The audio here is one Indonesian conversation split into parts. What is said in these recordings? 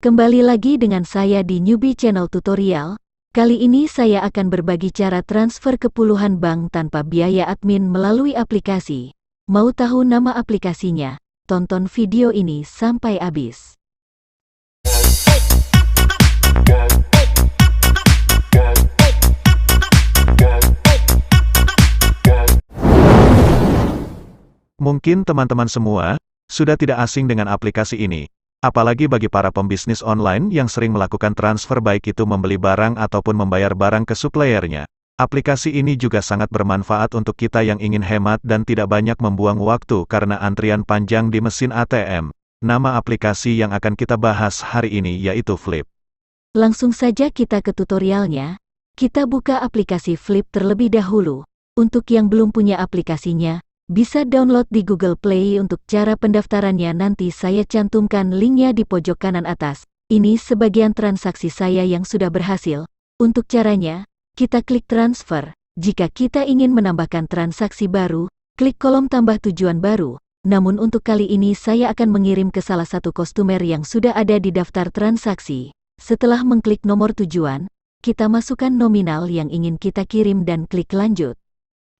Kembali lagi dengan saya di Newbie Channel Tutorial. Kali ini saya akan berbagi cara transfer ke puluhan bank tanpa biaya admin melalui aplikasi. Mau tahu nama aplikasinya? Tonton video ini sampai habis. Mungkin teman-teman semua sudah tidak asing dengan aplikasi ini. Apalagi bagi para pembisnis online yang sering melakukan transfer baik itu membeli barang ataupun membayar barang ke suppliernya. Aplikasi ini juga sangat bermanfaat untuk kita yang ingin hemat dan tidak banyak membuang waktu karena antrian panjang di mesin ATM. Nama aplikasi yang akan kita bahas hari ini yaitu Flip. Langsung saja kita ke tutorialnya. Kita buka aplikasi Flip terlebih dahulu. Untuk yang belum punya aplikasinya, bisa download di Google Play. Untuk cara pendaftarannya nanti saya cantumkan linknya di pojok kanan atas. Ini sebagian transaksi saya yang sudah berhasil. Untuk caranya, kita klik transfer. Jika kita ingin menambahkan transaksi baru, klik kolom tambah tujuan baru. Namun untuk kali ini saya akan mengirim ke salah satu customer yang sudah ada di daftar transaksi. Setelah mengklik nomor tujuan, kita masukkan nominal yang ingin kita kirim dan klik lanjut.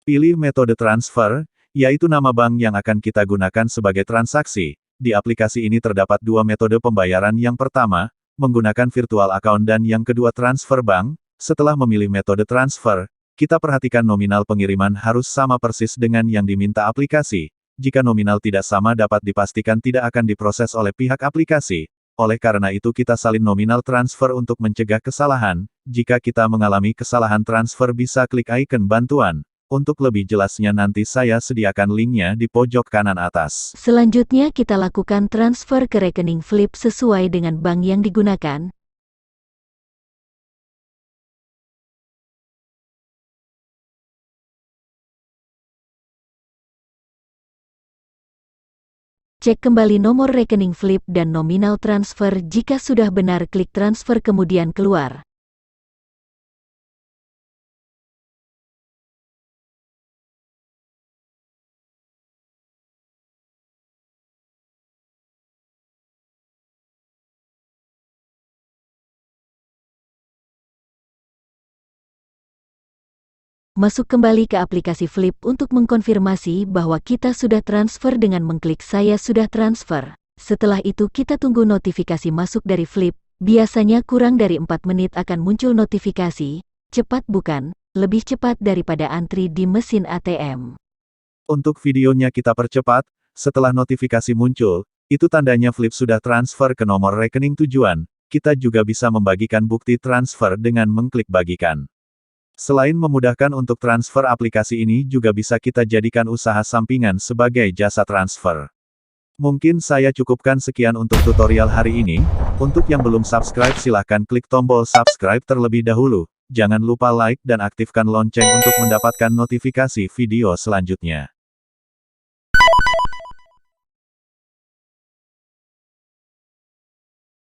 Pilih metode transfer, yaitu nama bank yang akan kita gunakan sebagai transaksi. Di aplikasi ini terdapat dua metode pembayaran. Yang pertama, menggunakan virtual account dan yang kedua transfer bank. Setelah memilih metode transfer, kita perhatikan nominal pengiriman harus sama persis dengan yang diminta aplikasi. Jika nominal tidak sama dapat dipastikan tidak akan diproses oleh pihak aplikasi. Oleh karena itu kita salin nominal transfer untuk mencegah kesalahan. Jika kita mengalami kesalahan transfer bisa klik icon bantuan. Untuk lebih jelasnya nanti saya sediakan linknya di pojok kanan atas. Selanjutnya kita lakukan transfer ke rekening Flip sesuai dengan bank yang digunakan. Cek kembali nomor rekening Flip dan nominal transfer. Jika sudah benar klik transfer kemudian keluar. Masuk kembali ke aplikasi Flip untuk mengkonfirmasi bahwa kita sudah transfer dengan mengklik saya sudah transfer. Setelah itu kita tunggu notifikasi masuk dari Flip. Biasanya kurang dari 4 menit akan muncul notifikasi. Cepat bukan? Lebih cepat daripada antri di mesin ATM. Untuk videonya kita percepat, setelah notifikasi muncul, itu tandanya Flip sudah transfer ke nomor rekening tujuan. Kita juga bisa membagikan bukti transfer dengan mengklik bagikan. Selain memudahkan untuk transfer, aplikasi ini juga bisa kita jadikan usaha sampingan sebagai jasa transfer. Mungkin saya cukupkan sekian untuk tutorial hari ini. Untuk yang belum subscribe silahkan klik tombol subscribe terlebih dahulu. Jangan lupa like dan aktifkan lonceng untuk mendapatkan notifikasi video selanjutnya.